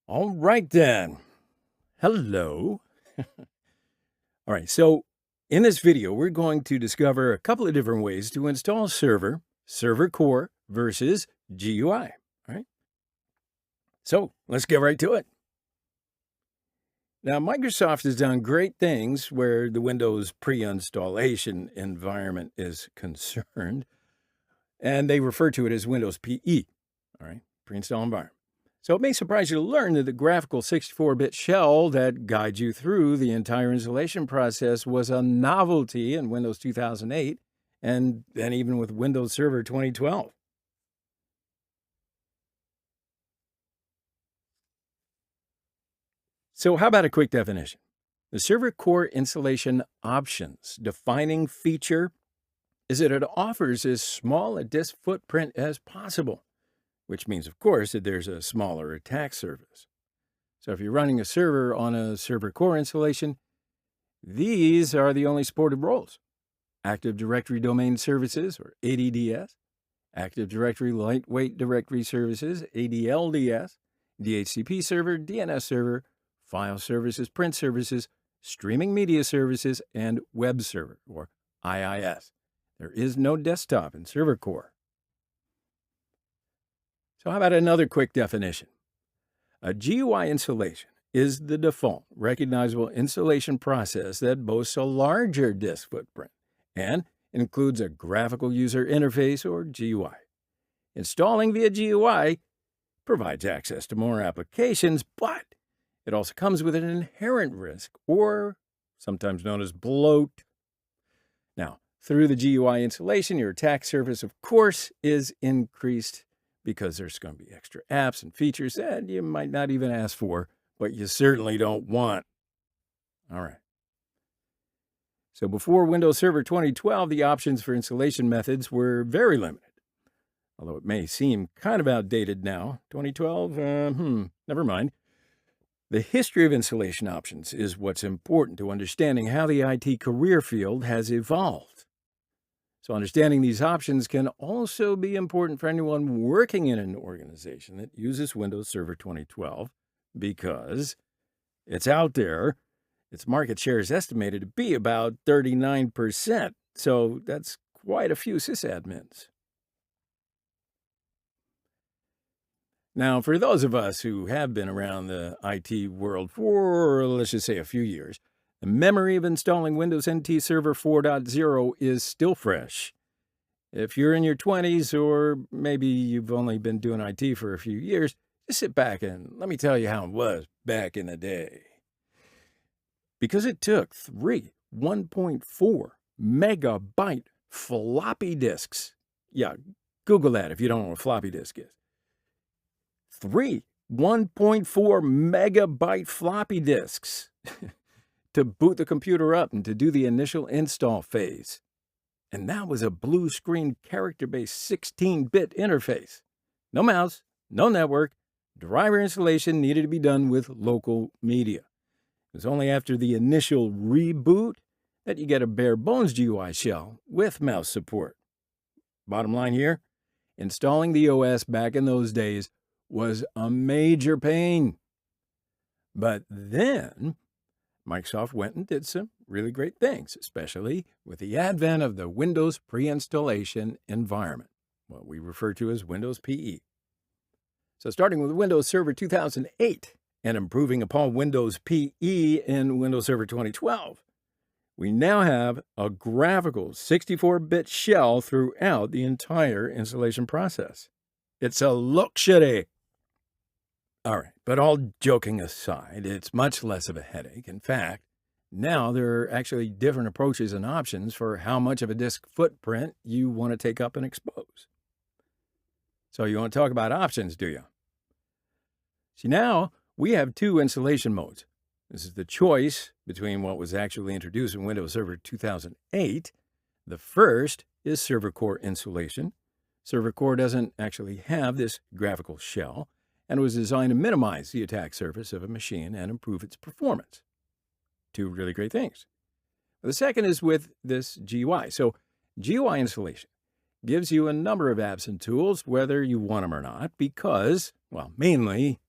All right, then. Hello. All right, so in this video, we're going to discover a couple of different ways to install server core versus GUI. All right, so let's get right to it. Now, Microsoft has done great things where the Windows pre-installation environment is concerned, and they refer to it as Windows PE, all right, pre-install environment. So it may surprise you to learn that the graphical 64-bit shell that guides you through the entire installation process was a novelty in Windows 2008 and then even with Windows Server 2012. So how about a quick definition? The server core installation options defining feature is that it offers as small a disk footprint as possible, which means, of course, that there's a smaller attack surface. So if you're running a server on a server core installation, these are the only supported roles: Active Directory Domain Services, or ADDS, Active Directory Lightweight Directory Services, ADLDS, DHCP server, DNS server, File Services, Print Services, Streaming Media Services, and Web Server, or IIS. There is no desktop in server core. So how about another quick definition? A GUI installation is the default recognizable installation process that boasts a larger disk footprint and includes a graphical user interface, or GUI. Installing via GUI provides access to more applications, but it also comes with an inherent risk, or sometimes known as bloat. Now, through the GUI installation, your attack surface, of course, is increased because there's going to be extra apps and features that you might not even ask for, but you certainly don't want. All right. So before Windows Server 2012, the options for installation methods were very limited, although it may seem kind of outdated now. 2012, never mind. The history of installation options is what's important to understanding how the IT career field has evolved. So understanding these options can also be important for anyone working in an organization that uses Windows Server 2012 because it's out there. Its market share is estimated to be about 39%, so that's quite a few sysadmins. Now, for those of us who have been around the IT world for, let's just say, a few years, the memory of installing Windows NT Server 4.0 is still fresh. If you're in your 20s, or maybe you've only been doing IT for a few years, just sit back and let me tell you how it was back in the day. Because it took 3 1.4 megabyte floppy disks. Yeah, Google that if you don't know what a floppy disk is. 3 1.4 megabyte floppy disks to boot the computer up and to do the initial install phase. And that was a blue screen character-based 16-bit interface. No mouse, no network, driver installation needed to be done with local media. It was only after the initial reboot that you get a bare bones GUI shell with mouse support. Bottom line here, installing the OS back in those days was a major pain. But then Microsoft went and did some really great things, especially with the advent of the Windows pre-installation environment, what we refer to as Windows PE. So starting with Windows Server 2008 and improving upon Windows PE in Windows Server 2012, we now have a graphical 64-bit shell throughout the entire installation process. It's a luxury. All right, but all joking aside, it's much less of a headache. In fact, now there are actually different approaches and options for how much of a disk footprint you want to take up and expose. So you want to talk about options, do you? See, now we have 2 installation modes. This is the choice between what was actually introduced in Windows Server 2008. The first is Server Core installation. Server Core doesn't actually have this graphical shell and was designed to minimize the attack surface of a machine and improve its performance. 2 really great things. The second is with this GUI. So GUI installation gives you a number of apps and tools, whether you want them or not, because, well, mainly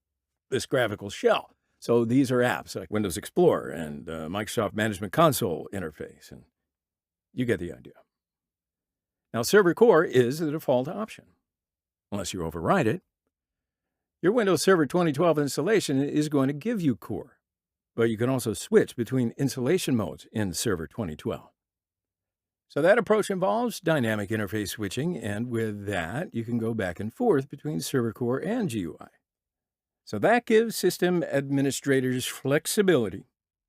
this graphical shell. So these are apps like Windows Explorer and Microsoft Management Console interface, and you get the idea. Now, Server Core is the default option, unless you override it. Your Windows Server 2012 installation is going to give you Core, but you can also switch between installation modes in Server 2012. So that approach involves dynamic interface switching, and with that, you can go back and forth between Server Core and GUI. So that gives system administrators flexibility.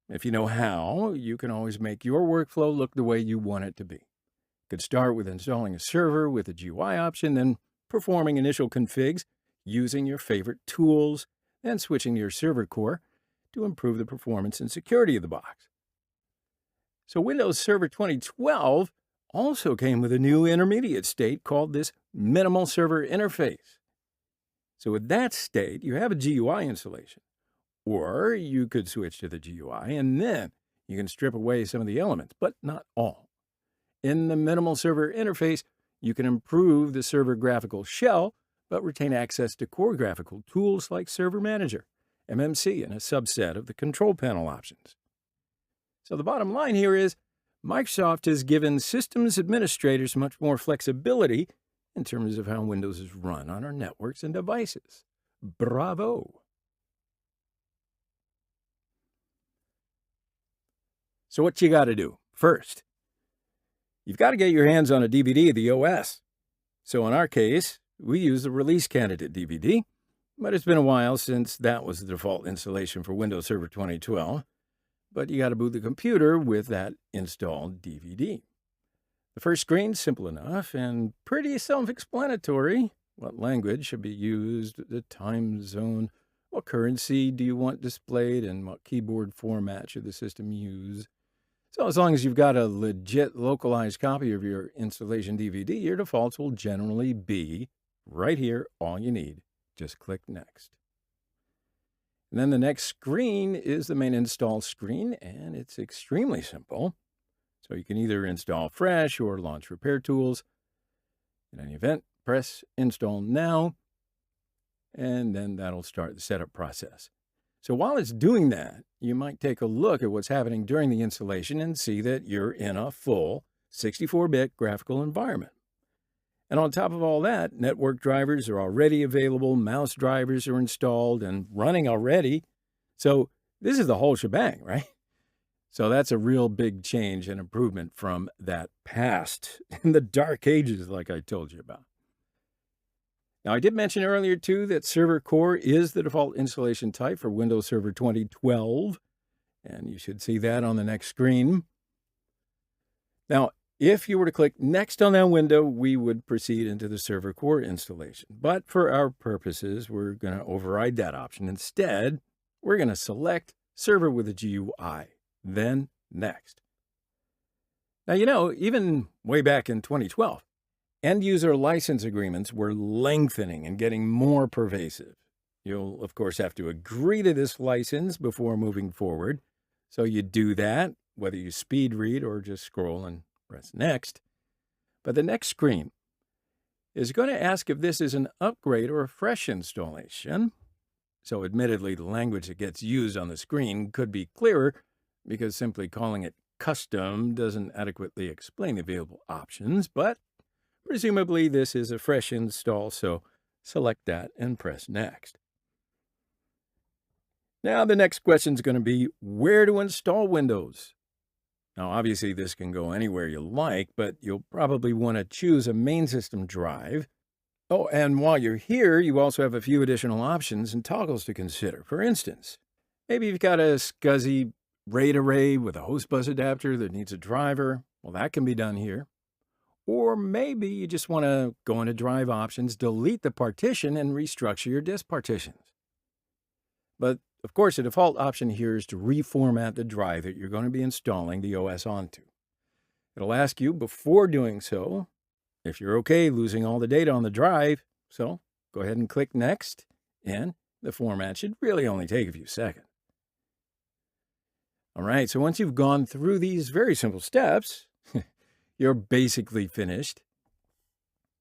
If you know how, you can always make your workflow look the way you want it to be. You could start with installing a server with a GUI option, then performing initial configs using your favorite tools, then switching to your Server Core to improve the performance and security of the box. So Windows Server 2012 also came with a new intermediate state called this minimal server interface. So with that state, you have a GUI installation, or you could switch to the GUI and then you can strip away some of the elements, but not all. In the minimal server interface, you can improve the server graphical shell, but retain access to core graphical tools like Server Manager, MMC, and a subset of the control panel options. So the bottom line here is Microsoft has given systems administrators much more flexibility in terms of how Windows is run on our networks and devices. Bravo! So what you got to do? First, you've got to get your hands on a DVD of the OS. So in our case, we use the release candidate DVD, but it's been a while since that was the default installation for Windows Server 2012. But you got to boot the computer with that installed DVD. The first screen's simple enough and pretty self-explanatory. What language should be used, the time zone, what currency do you want displayed, and what keyboard format should the system use. So as long as you've got a legit localized copy of your installation DVD, your defaults will generally be right here, all you need. Just click Next. And then the next screen is the main install screen, and it's extremely simple. So you can either install fresh or launch repair tools. In any event, press Install Now, and then that'll start the setup process. So while it's doing that, you might take a look at what's happening during the installation and see that you're in a full 64-bit graphical environment. And on top of all that, network drivers are already available, mouse drivers are installed and running already. So this is the whole shebang, right? So that's a real big change and improvement from that past in the dark ages like I told you about. Now, I did mention earlier, too, that Server Core is the default installation type for Windows Server 2012, and you should see that on the next screen. Now, if you were to click Next on that window, we would proceed into the Server Core installation. But for our purposes, we're going to override that option. Instead, we're going to select Server with a GUI, then Next. Now, you know, even way back in 2012, end-user license agreements were lengthening and getting more pervasive. You'll, of course, have to agree to this license before moving forward. So you do that, whether you speed read or just scroll and press Next. But the next screen is going to ask if this is an upgrade or a fresh installation. So admittedly, the language that gets used on the screen could be clearer because simply calling it custom doesn't adequately explain the available options, but presumably this is a fresh install, so select that and press Next. Now the next question is going to be where to install Windows. Now obviously this can go anywhere you like, but you'll probably want to choose a main system drive. Oh, and while you're here, you also have a few additional options and toggles to consider. For instance, maybe you've got a SCSI RAID array with a host bus adapter that needs a driver. Well, that can be done here. Or maybe you just want to go into Drive Options, delete the partition, and restructure your disk partitions. But, of course, the default option here is to reformat the drive that you're going to be installing the OS onto. It'll ask you before doing so if you're okay losing all the data on the drive, so go ahead and click Next, and the format should really only take a few seconds. All right, so once you've gone through these very simple steps, you're basically finished.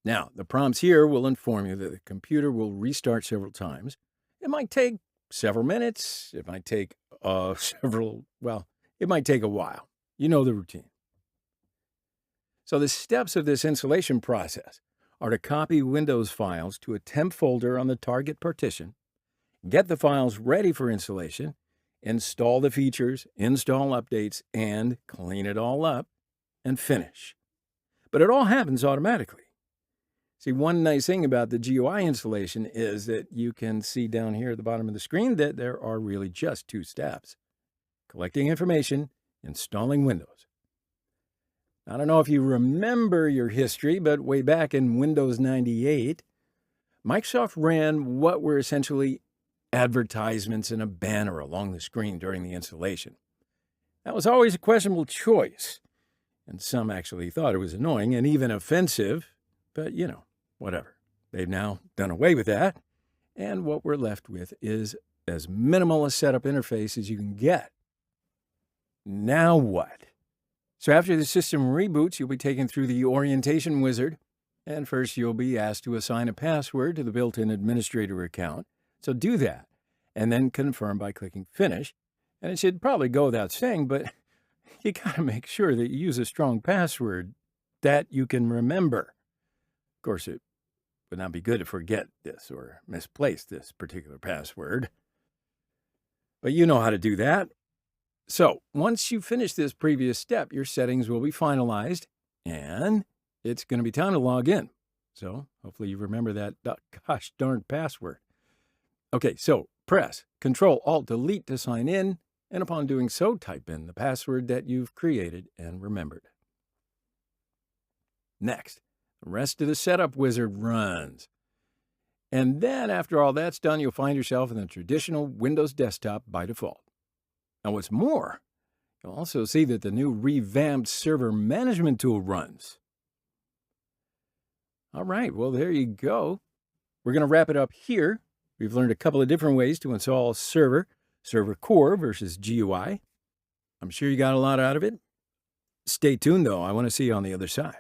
Now, the prompts here will inform you that the computer will restart several times. It might take several minutes. It might take it might take a while. You know the routine. So the steps of this installation process are to copy Windows files to a temp folder on the target partition, get the files ready for installation, install the features, install updates, and clean it all up, and finish. But it all happens automatically. See, one nice thing about the GUI installation is that you can see down here at the bottom of the screen that there are really just 2 steps: collecting information, installing Windows. I don't know if you remember your history, but way back in Windows 98, Microsoft ran what were essentially advertisements in a banner along the screen during the installation. That was always a questionable choice, and some actually thought it was annoying and even offensive, but whatever. They've now done away with that, and what we're left with is as minimal a setup interface as you can get. Now what? So after the system reboots, you'll be taken through the orientation wizard, and first you'll be asked to assign a password to the built-in administrator account. So do that, and then confirm by clicking Finish. And it should probably go without saying, but you gotta make sure that you use a strong password that you can remember. Of course, it would not be good to forget this or misplace this particular password, but you know how to do that. So once you finish this previous step, your settings will be finalized, and it's going to be time to log in. So hopefully you remember that gosh darn password. Okay, so press Control-Alt-Delete to sign in, and upon doing so, type in the password that you've created and remembered. Next, the rest of the setup wizard runs. And then after all that's done, you'll find yourself in the traditional Windows desktop by default. Now what's more, you'll also see that the new revamped server management tool runs. All right, well, there you go. We're going to wrap it up here. We've learned a couple of different ways to install Server Core versus GUI. I'm sure you got a lot out of it. Stay tuned, though. I want to see you on the other side.